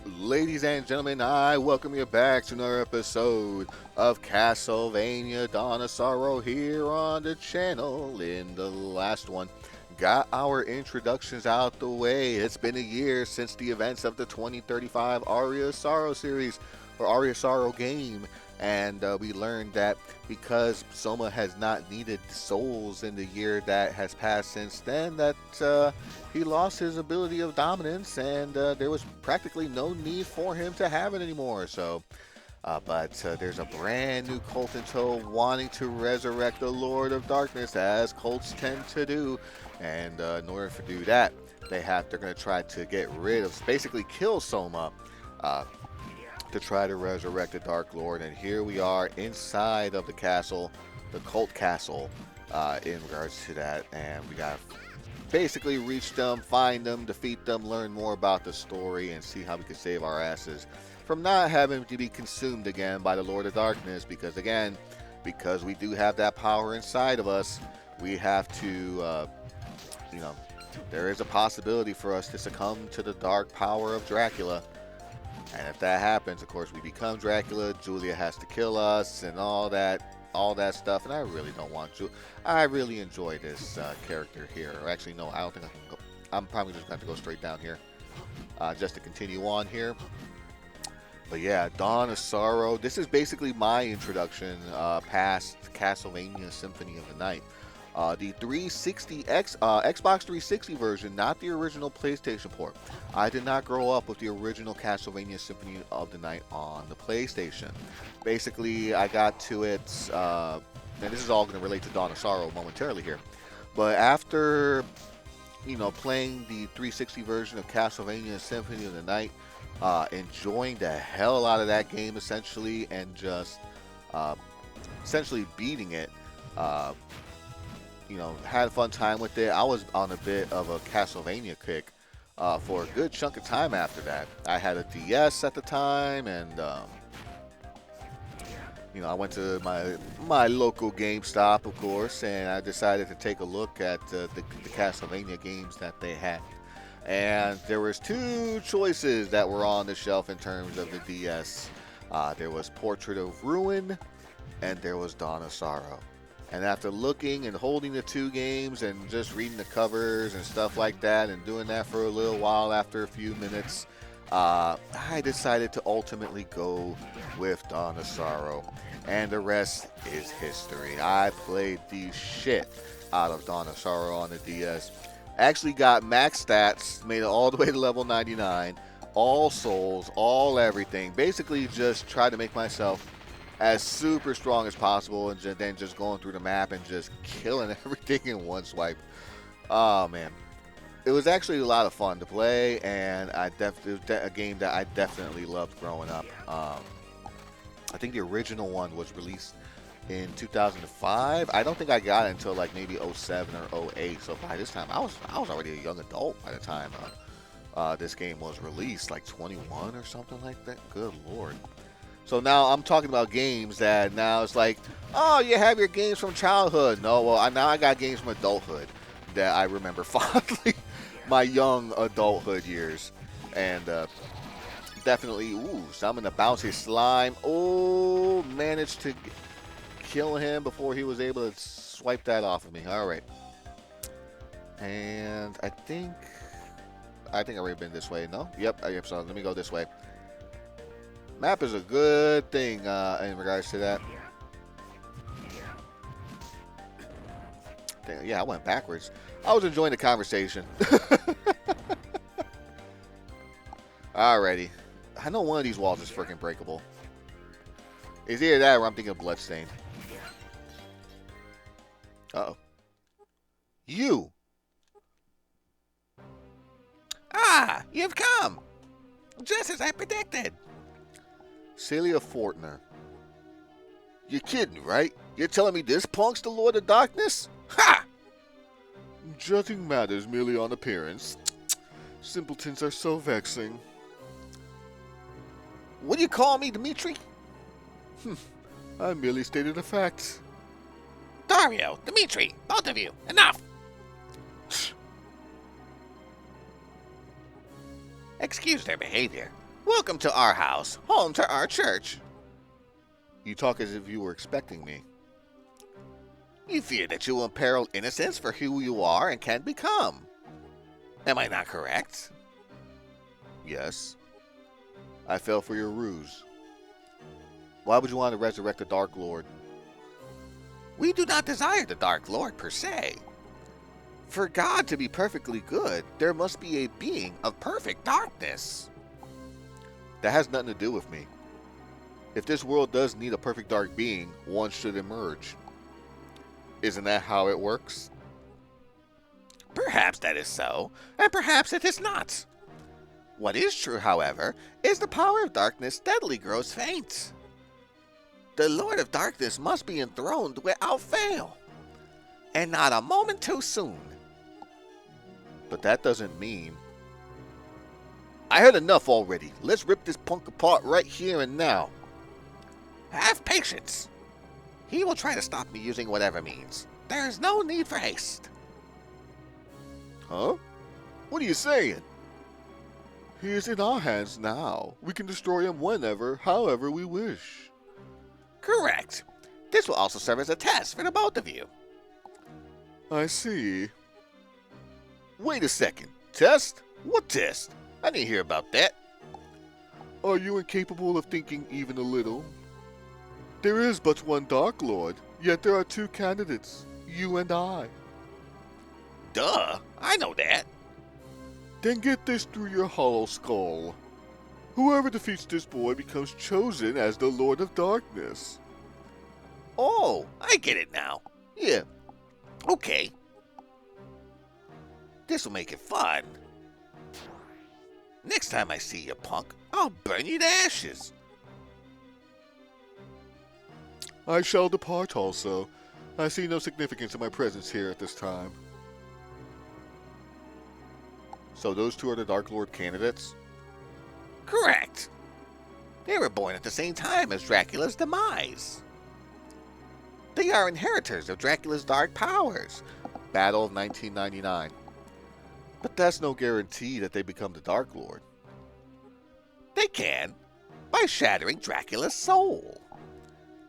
Ladies and gentlemen, I welcome you back to another episode of Castlevania Dawn of Sorrow here on the channel. In the last one, got our introductions out the way. It's been a year since the events of the 2035 Aria of Sorrow series, or Aria of Sorrow game, and we learned that because Soma has not needed souls in the year that has passed since then, that he lost his ability of dominance, and there was practically no need for him to have it anymore. But there's a brand new cult in tow wanting to resurrect the Lord of Darkness, as cults tend to do. And in order to do that, they're going to try to get rid of, basically kill Soma, to try to resurrect the Dark Lord. And here we are inside of the castle, the cult castle, in regards to that. And we got basically reach them, find them, defeat them, learn more about the story, and see how we can save our asses from not having to be consumed again by the Lord of Darkness. Because again, because we do have that power inside of us, we have to, there is a possibility for us to succumb to the dark power of Dracula. And if that happens, of course, we become Dracula. Julia has to kill us and all that stuff. And I really don't want to. I really enjoy this character here. Or actually, no, I don't think I can go. I'm probably just going to go straight down here, just to continue on here. But yeah, Dawn of Sorrow. This is basically my introduction past Castlevania Symphony of the Night. The 360 Xbox 360 version, not the original PlayStation port. I did not grow up with the original Castlevania Symphony of the Night on the PlayStation. Basically, I got to it, and this is all going to relate to Dawn of Sorrow momentarily here. But after, playing the 360 version of Castlevania Symphony of the Night, enjoying the hell out of that game essentially, and just essentially beating it. Had a fun time with it. I was on a bit of a Castlevania kick for a good chunk of time after that. I had a DS at the time, and I went to my local GameStop, of course, and I decided to take a look at the Castlevania games that they had. And there was two choices that were on the shelf in terms of the DS. There was Portrait of Ruin, and there was Dawn of Sorrow. And after looking and holding the two games and just reading the covers and stuff like that and doing that for a little while, after a few minutes, I decided to ultimately go with Dawn of Sorrow. And the rest is history. I played the shit out of Dawn of Sorrow on the DS. Actually got max stats, made it all the way to level 99. All souls, all everything. Basically just tried to make myself as super strong as possible, and then just going through the map and just killing everything in one swipe. Oh man, it was actually a lot of fun to play, and it was a game that I definitely loved growing up. I think the original one was released in 2005. I don't think I got it until like maybe 07 or 08. So by this time, I was already a young adult by the time this game was released, like 21 or something like that. Good lord. So now I'm talking about games that now it's like, oh, you have your games from childhood. No, well, now I got games from adulthood that I remember fondly, my young adulthood years. And definitely, summon the bouncy slime. Oh, managed to kill him before he was able to swipe that off of me. All right. And I think I've already been this way. No? Yep. So let me go this way. Map is a good thing in regards to that. Damn, yeah, I went backwards. I was enjoying the conversation. Alrighty. I know one of these walls is freaking breakable. It's either that or I'm thinking of Bloodstained. Uh-oh. You! Ah! You've come! Just as I predicted! Celia Fortner. You're kidding, right? You're telling me this punk's the Lord of Darkness? Ha! Judging matters merely on appearance. Simpletons are so vexing. What do you call me, Dimitri? I merely stated a fact. Dario, Dimitri, both of you, enough! Excuse their behavior. Welcome to our house, home to our church. You talk as if you were expecting me. You fear that you will imperil innocence for who you are and can become. Am I not correct? Yes. I fell for your ruse. Why would you want to resurrect the Dark Lord? We do not desire the Dark Lord per se. For God to be perfectly good, there must be a being of perfect darkness. That has nothing to do with me. If this world does need a perfect dark being, one should emerge. Isn't that how it works? Perhaps that is so, and perhaps it is not. What is true, however, is the power of darkness steadily grows faint. The Lord of Darkness must be enthroned without fail, and not a moment too soon. But that doesn't mean... I heard enough already. Let's rip this punk apart right here and now. Have patience. He will try to stop me using whatever means. There is no need for haste. Huh? What are you saying? He is in our hands now. We can destroy him whenever, however we wish. Correct. This will also serve as a test for the both of you. I see. Wait a second. Test? What test? I didn't hear about that. Are you incapable of thinking even a little? There is but one Dark Lord, yet there are two candidates, you and I. Duh, I know that. Then get this through your hollow skull. Whoever defeats this boy becomes chosen as the Lord of Darkness. Oh, I get it now. Yeah. Okay. This will make it fun. Next time I see you, punk, I'll burn you to ashes. I shall depart also. I see no significance in my presence here at this time. So those two are the Dark Lord candidates? Correct. They were born at the same time as Dracula's demise. They are inheritors of Dracula's dark powers. Battle of 1999. But that's no guarantee that they become the Dark Lord. They can, by shattering Dracula's soul.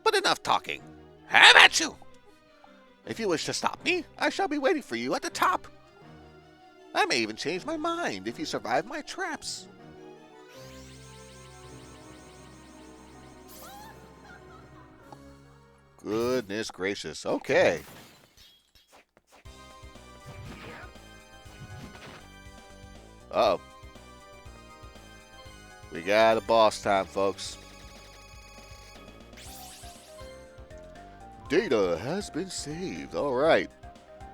But enough talking. How about you? If you wish to stop me, I shall be waiting for you at the top. I may even change my mind if you survive my traps. Goodness gracious. Okay. Uh-oh. We got a boss time, folks. Data has been saved. All right.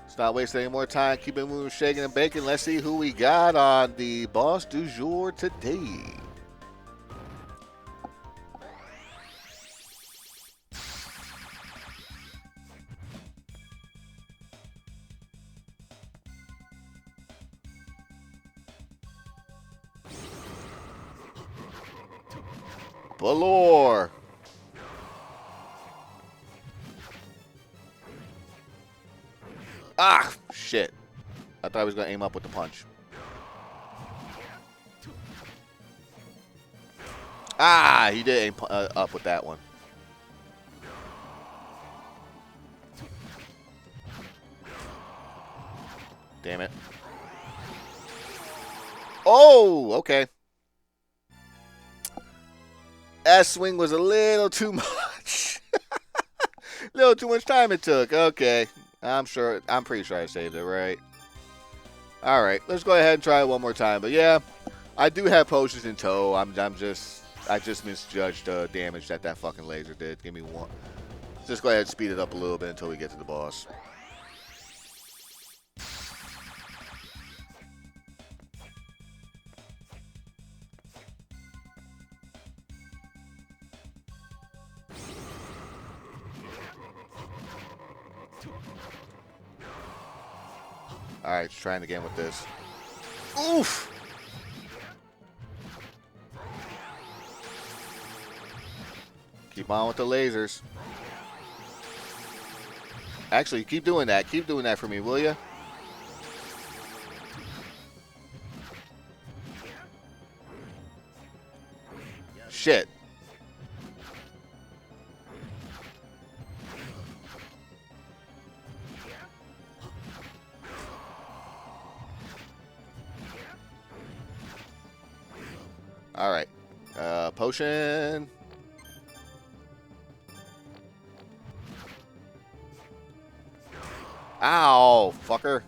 Let's not waste any more time. Keep it moving, shaking, and baking. Let's see who we got on the boss du jour today. Balore. Ah, shit. I thought I was going to aim up with the punch. Ah, he did aim up with that one. Damn it. Oh, okay. That swing was a little too much. A little too much time it took. Okay. I'm pretty sure I saved it, right? Alright, let's go ahead and try it one more time. But yeah, I do have potions in tow. I just misjudged the damage that fucking laser did. Give me one. Just go ahead and speed it up a little bit until we get to the boss. Alright, trying again with this. Oof! Keep on with the lasers. Actually, keep doing that. Keep doing that for me, will ya? Shit. All right. Potion. Ow, fucker.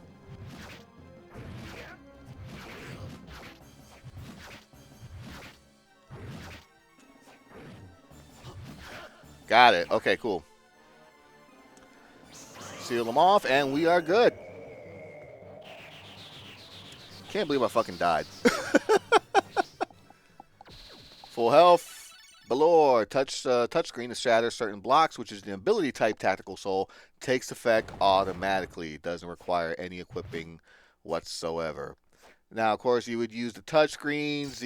Got it. Okay, cool. Seal them off, and we are good. Can't believe I fucking died. Full health. Balore. Touchscreen to shatter certain blocks, which is the ability type Tactical Soul. Takes effect automatically. Doesn't require any equipping whatsoever. Now, of course, you would use the touchscreens.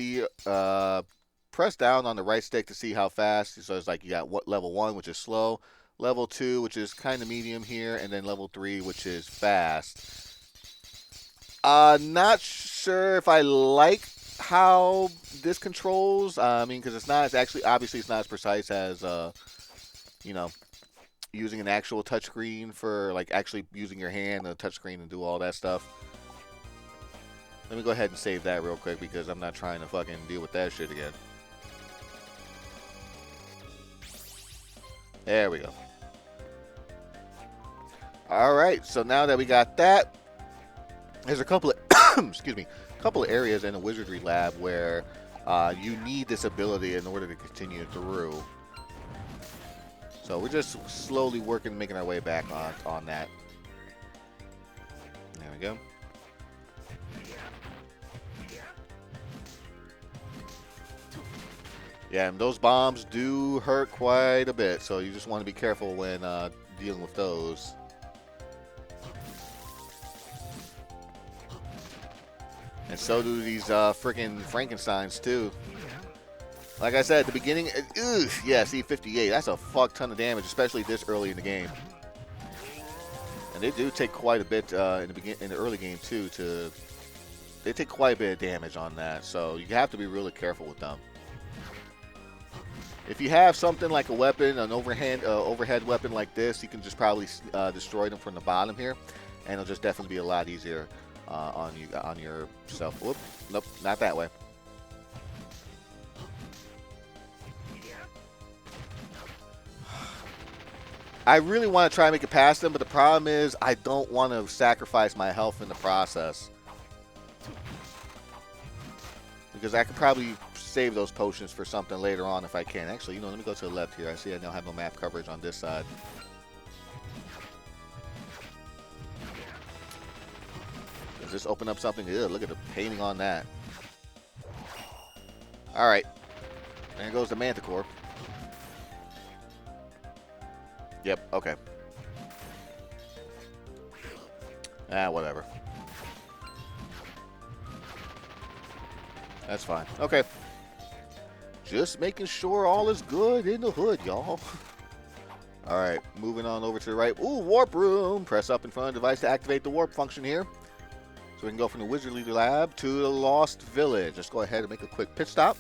Press down on the right stick to see how fast. So it's like you got level 1, which is slow. Level 2, which is kind of medium here. And then level 3, which is fast. Not sure if I like how this controls. I mean, because it's not. It's actually obviously it's not as precise as you know, using an actual touchscreen for like actually using your hand and a touchscreen and do all that stuff. Let me go ahead and save that real quick because I'm not trying to fucking deal with that shit again. There we go. All right, so now that we got that, there's a couple of excuse me, couple of areas in the wizardry lab where you need this ability in order to continue through. So we're just slowly working, making our way back on that. There we go. Yeah, and those bombs do hurt quite a bit, so you just want to be careful when dealing with those. And so do these freaking Frankensteins too. Like I said at the beginning, yeah, see 58. That's a fuck ton of damage, especially this early in the game. And they do take quite a bit in the early game too. They take quite a bit of damage on that, so you have to be really careful with them. If you have something like a weapon, an overhead weapon like this, you can just probably destroy them from the bottom here, and it'll just definitely be a lot easier on yourself. Whoop, nope, not that way. I really want to try and make it past them, but the problem is I don't want to sacrifice my health in the process. Because I could probably save those potions for something later on if I can. Actually, let me go to the left here. I see I now have no map coverage on this side. Does this open up something? Ew, look at the painting on that. Alright. There goes the Manticore. Yep, okay. Whatever. That's fine. Okay. Just making sure all is good in the hood, y'all. Alright, moving on over to the right. Ooh, warp room. Press up in front of the device to activate the warp function here. So we can go from the Wizardly Lab to the Lost Village. Let's go ahead and make a quick pit stop.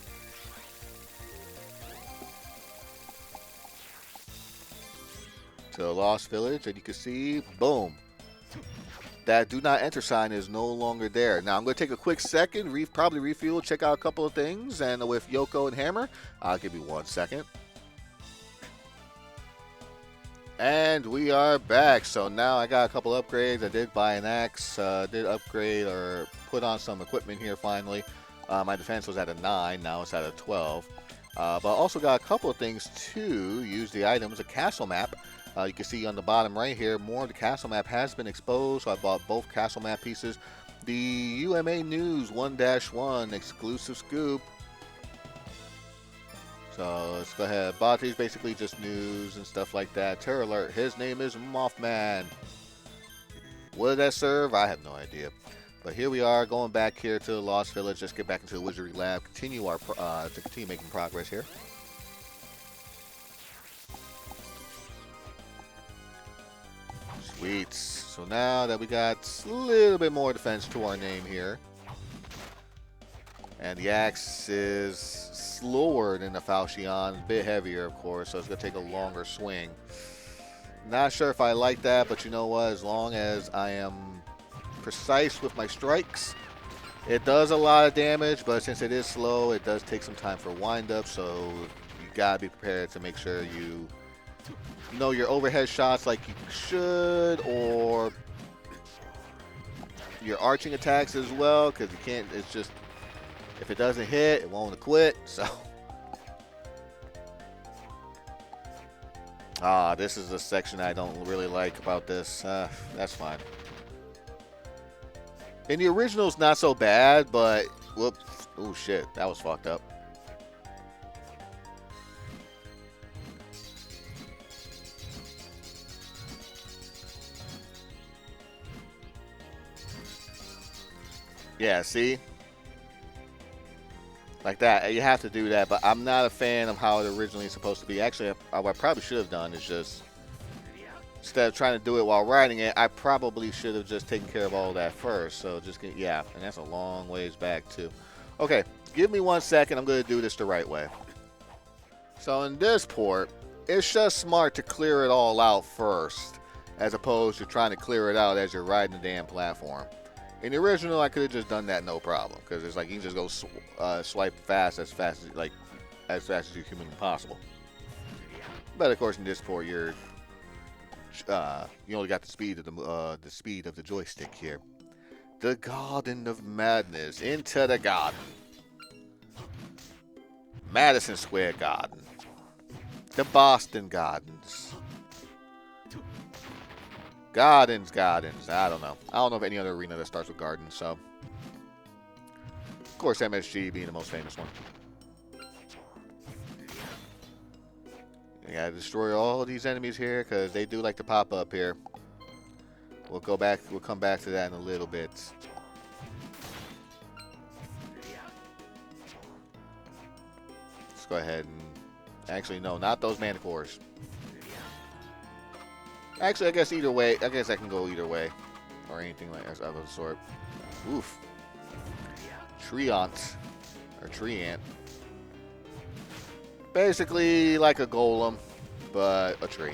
To the Lost Village, and you can see, boom. That do not enter sign is no longer there. Now, I'm going to take a quick second, probably refuel, check out a couple of things, and with Yoko and Hammer, I'll give you 1 second. And we are back. So now I got a couple upgrades. I did buy an axe, did upgrade or put on some equipment here finally. My defense was at a 9, now it's at a 12. But I also got a couple of things to use the items, a castle map. You can see on the bottom right here, more of the castle map has been exposed, so I bought both castle map pieces. The UMA News 1-1 exclusive scoop. So let's go ahead. Bought these, basically just news and stuff like that. Terror alert, his name is Mothman. What did that serve? I have no idea. But here we are, going back here to the Lost Village. Let's get back into the Wizardry Lab. Continue making progress here. Sweet. So now that we got a little bit more defense to our name here, And the axe is slower than the falchion, a bit heavier, of course, so it's going to take a longer swing. Not sure if I like that, but you know what? As long as I am precise with my strikes, it does a lot of damage, but since it is slow, it does take some time for wind-up, so you got to be prepared to make sure you know your overhead shots like you should, or your arching attacks as well, because you can't, it's just, if it doesn't hit, it won't quit, so. This is the section I don't really like about this. That's fine. In the original, it's not so bad, but whoops. Oh, shit. That was fucked up. Yeah, see? Like that. You have to do that, but I'm not a fan of how it originally is supposed to be. Actually, what I probably should have done is just, instead of trying to do it while riding it, I probably should have just taken care of all that first. So just get, yeah, and that's a long ways back too. Okay, give me 1 second. I'm going to do this the right way. So in this port, it's just smart to clear it all out first, as opposed to trying to clear it out as you're riding the damn platform. In the original, I could have just done that no problem, because it's like you can just go swipe fast as fast as you humanly possible. But of course, in this port, you only got the speed of the joystick here. The Garden of Madness. Into the garden. Madison Square Garden. The Boston Gardens. Gardens. I don't know. I don't know of any other arena that starts with gardens, so. Of course, MSG being the most famous one. You gotta destroy all these enemies here, because they do like to pop up here. We'll come back to that in a little bit. Let's go ahead and... Actually, no, not those manticores. Actually, I guess either way. I guess I can go either way. Or anything like that of the sort. Oof. Treant. Or Treant. Basically like a golem, but a tree.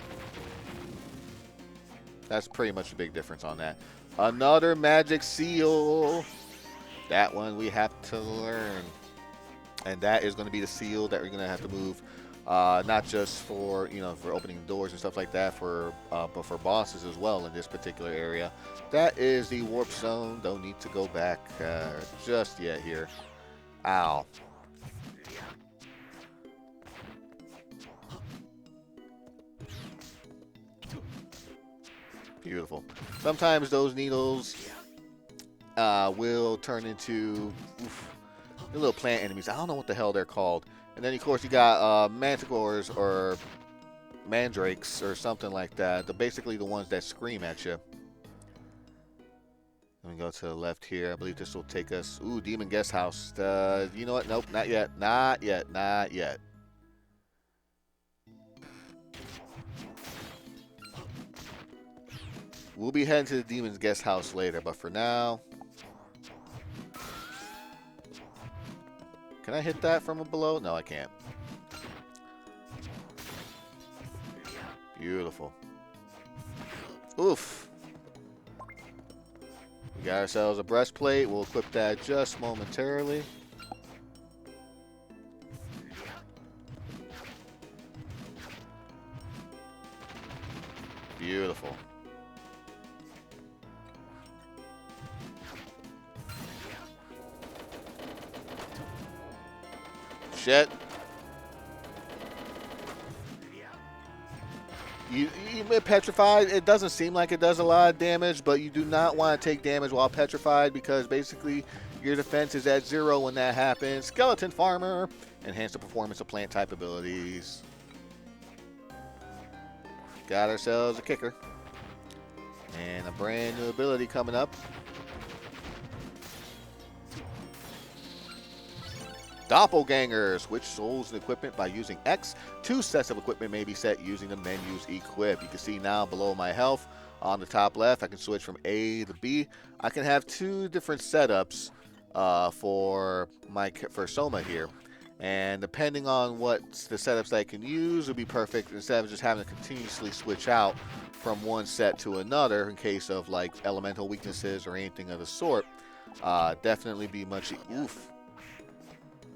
That's pretty much the big difference on that. Another magic seal. That one we have to learn. And that is going to be the seal that we're going to have to move. Not just for, for opening doors and stuff like that, but for bosses as well in this particular area. That is the warp zone. Don't need to go back just yet here. Ow. Beautiful. Sometimes those needles will turn into the little plant enemies. I don't know what the hell they're called. And then, of course, you got manticores or mandrakes or something like that. They're basically the ones that scream at you. Let me go to the left here. I believe this will take us... Ooh, Demon Guest House. You know what? Nope, not yet. Not yet. Not yet. We'll be heading to the Demon's Guest House later, but for now... Can I hit that from below? No, I can't. Beautiful. Oof. We got ourselves a breastplate. We'll equip that just momentarily. Beautiful. Shit. You petrified, it doesn't seem like it does a lot of damage, but you do not want to take damage while petrified because basically your defense is at 0 when that happens. Skeleton Farmer. Enhance the performance of plant type abilities. Got ourselves a kicker. And a brand new ability coming up. Doppelganger. Switch souls and equipment by using X. 2 sets of equipment may be set using the menu's equip. You can see now below my health on the top left, I can switch from A to B. I can have 2 different setups for Soma here. And depending on what the setups that I can use would be perfect instead of just having to continuously switch out from one set to another in case of like elemental weaknesses or anything of the sort. Definitely be much oof.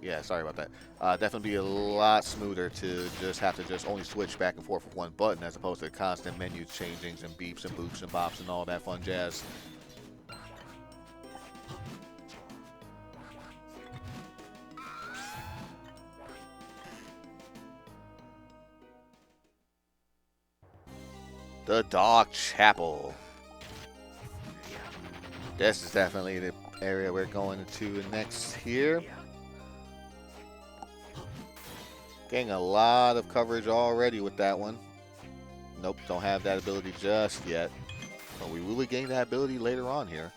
Yeah, sorry about that. Definitely be a lot smoother to just only switch back and forth with one button as opposed to constant menu changings and beeps and boops and bops and all that fun jazz. The Dark Chapel. This is definitely the area we're going into next here. Getting a lot of coverage already with that one. Nope, don't have that ability just yet. But we will be getting that ability later on here.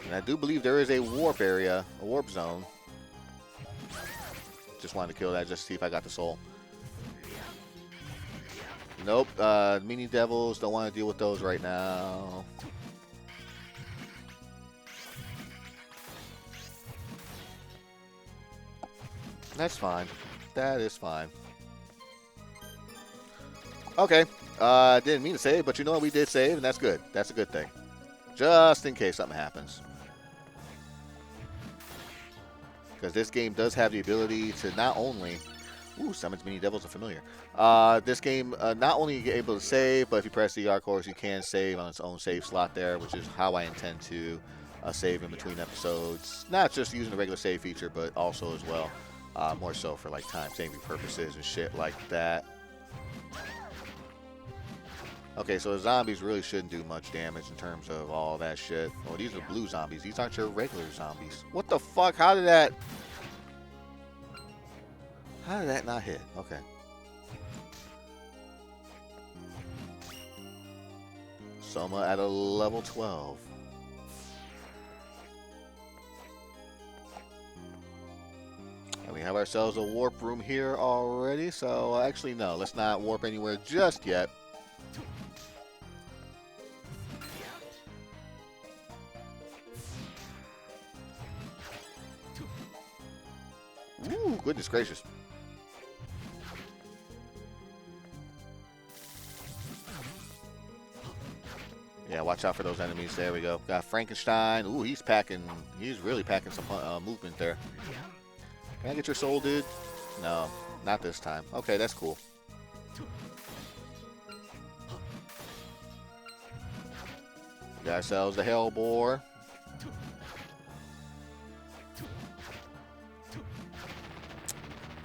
And I do believe there is a warp area, a warp zone. Just wanted to kill that just to see if I got the soul. Nope, mini devils, don't want to deal with those right now. That's fine. That is fine. Okay. Didn't mean to save, but you know what? We did save, and that's good. That's a good thing. Just in case something happens. Because this game does have the ability to not only... Ooh, summons mini devils are familiar. This game not only you get able to save, but if you press the R course, you can save on its own save slot there, which is how I intend to save in between episodes. Not just using the regular save feature, but also as well. More so for like time saving purposes and shit like that. Okay, so the zombies really shouldn't do much damage in terms of all that shit. Oh, these are blue zombies. These aren't your regular zombies. What the fuck? How did that not hit? Okay. Soma at a level 12. And we have ourselves a warp room here already, so actually no, let's not warp anywhere just yet. Ooh, goodness gracious. Yeah, watch out for those enemies. There we go. Got Frankenstein. Ooh, he's really packing some movement there. Can I get your soul, dude? No, not this time. Okay, that's cool. Got ourselves a Hellbore.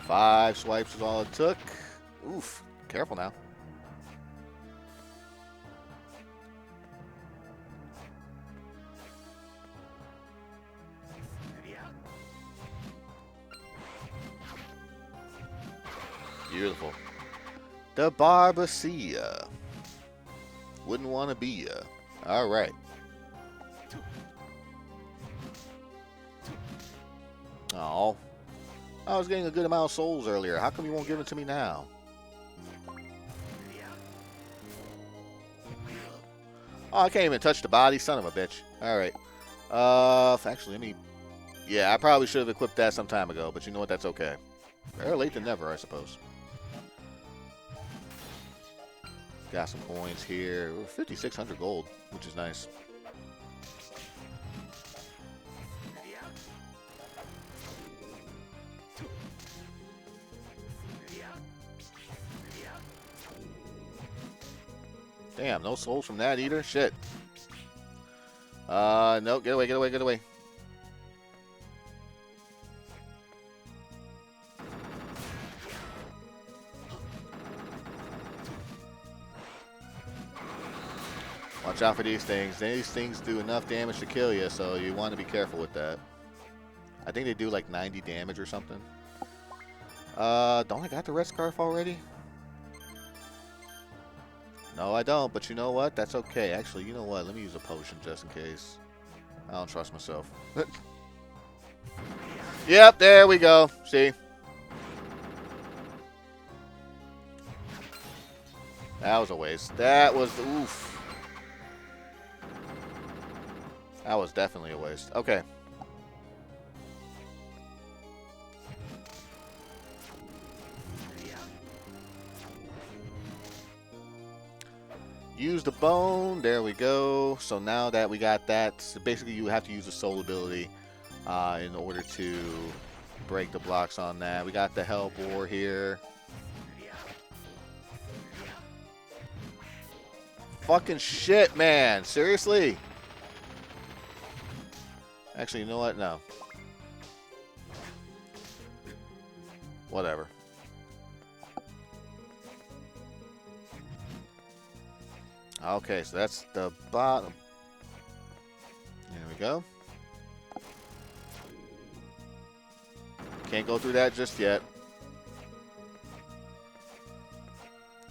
Five swipes is all it took. Oof, careful now. Beautiful. The Barbacia. Wouldn't want to be ya. All right. Oh, I was getting a good amount of souls earlier. How come you won't give it to me now? Oh, I can't even touch the body. Son of a bitch. All right. Actually, let me... Yeah, I probably should have equipped that some time ago, but you know what? That's okay. Better late than never, I suppose. Got some coins here. 5,600 gold, which is nice. Damn, no souls from that either? Shit. No, get away, get away, get away. Watch out for these things. These things do enough damage to kill you, so you want to be careful with that. I think they do like 90 damage or something. Don't I got the red scarf already? No, I don't, but you know what? That's okay. Actually, you know what? Let me use a potion just in case. I don't trust myself. Yep, there we go. See? That was a waste. That was... Oof. That was definitely a waste. Okay. Use the bone. There we go. So now that we got that, so basically you have to use the soul ability in order to break the blocks on that. We got the help war here. Fucking shit, man. Seriously? Actually, you know what? No. Whatever. Okay, so that's the bottom. There we go. Can't go through that just yet.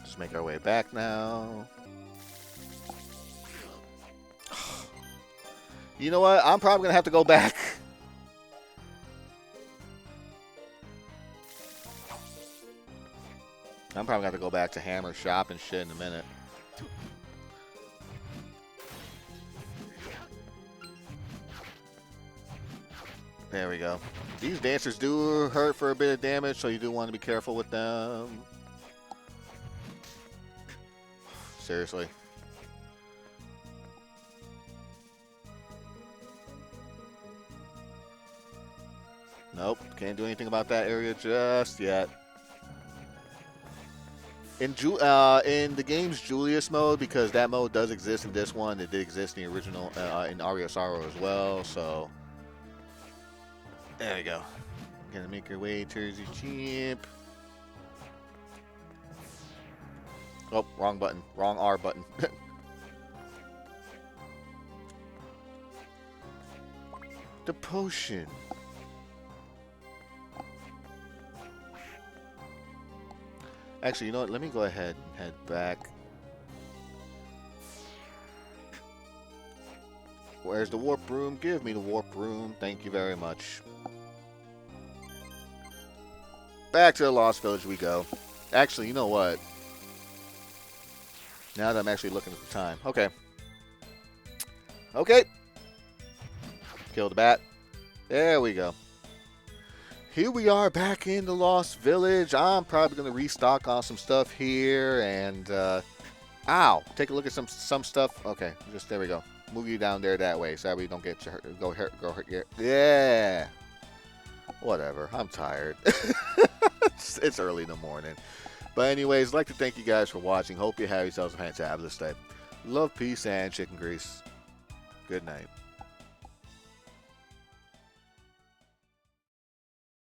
Just make our way back now. You know what? I'm probably going to have to go back. I'm probably going to have to go back to Hammer Shop and shit in a minute. There we go. These dancers do hurt for a bit of damage, so you do want to be careful with them. Seriously. Nope, can't do anything about that area just yet. In the game's Julius mode, because that mode does exist in this one, it did exist in the original in Aria Sorrow as well, so there we go. Gonna make your way towards the chimp. Oh, wrong button. Wrong R button. The potion. Actually, you know what? Let me go ahead and head back. Where's the warp room? Give me the warp room. Thank you very much. Back to the Lost Village we go. Actually, you know what? Now that I'm actually looking at the time. Okay. Okay. Kill the bat. There we go. Here we are back in the Lost Village. I'm probably going to restock on some stuff here and, ow, take a look at some stuff. Okay, just there we go. Move you down there that way so that we don't get hurt. Go hurt. Yeah. Whatever. I'm tired. it's early in the morning. But anyways, I'd like to thank you guys for watching. Hope you have yourselves a fantabulous day. Love, peace, and chicken grease. Good night.